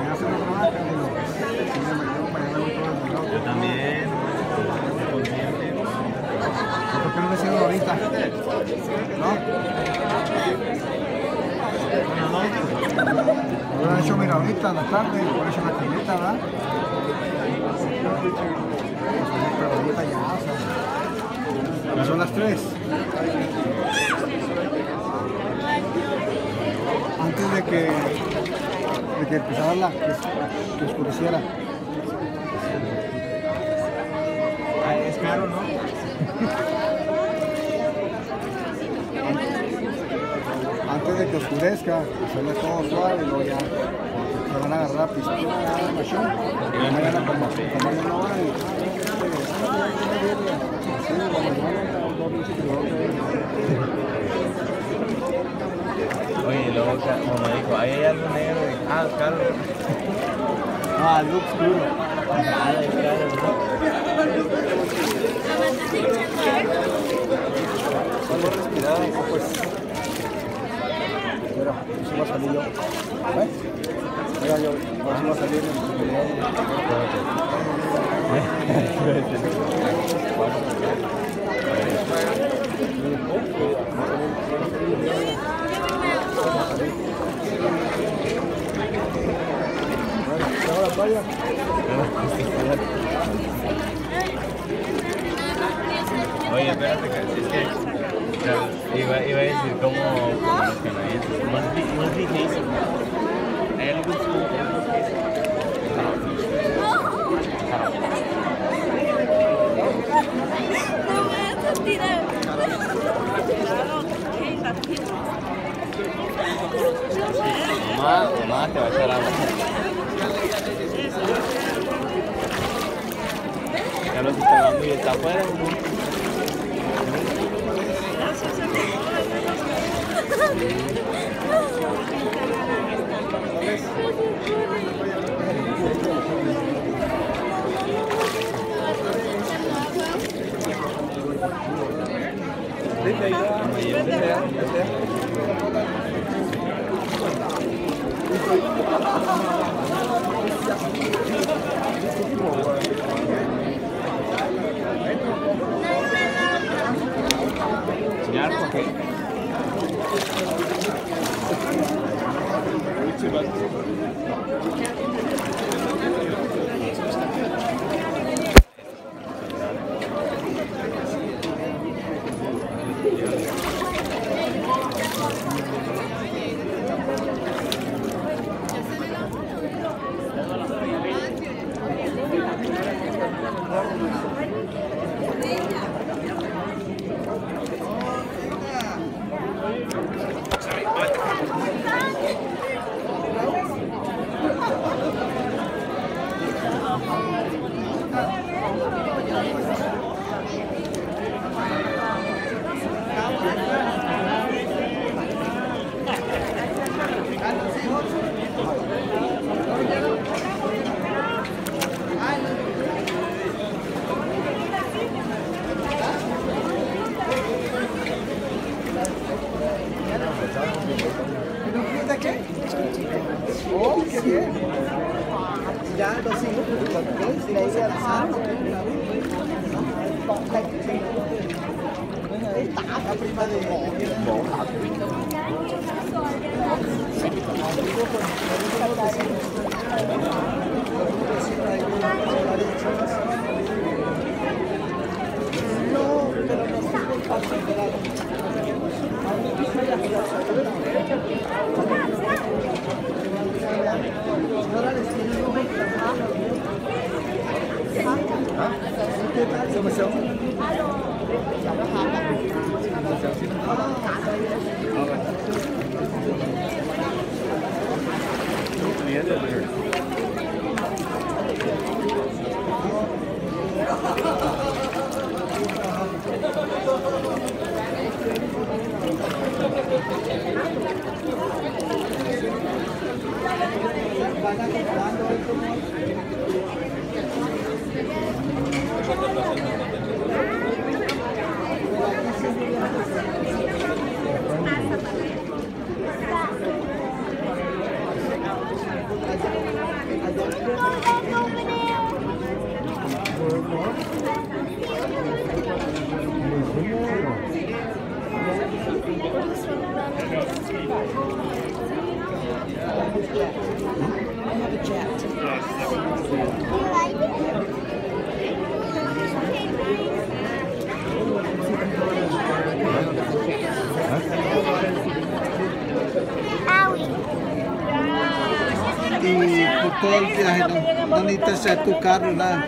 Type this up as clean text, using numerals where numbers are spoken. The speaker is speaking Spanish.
ya se lo trabajan, digo, sí, me quedo para allá, voy todo el mundo. Yo también. Consciente. ¿Por qué no lo hicieron ahorita? ¿No? Lo hubieran hecho, mira, ahorita en la tarde, por eso una camioneta, ¿verdad? Pero ahorita ya, o sea, ya son las 3. Antes de que empezara que oscureciera. Es caro, ¿no? Antes de que oscurezca, hacerle todo suave y luego ya se van a agarrar la pistola, la machine, y mañana como una hora y Oye, y luego como dijo, ahí hay algo negro y caro. no, algo oscuro. Es caro, ¿no? Solo respirar, pues. Mira, eso va a salir yo. ¿Ves? Mira, yo, por eso va a salir en el video. Oye, espérate, que es que iba a decir como los canadienses, más difícil. Hay algo mamá te va a echar agua. Carlos está muy está afuera. Enseñar por qué. ¿De qué? Oh, qué bien. Ya lo sigo. Le hice al azar. La prima de no, pero no sirve para superar. todo el viaje, no necesitas traer tu carro, nada.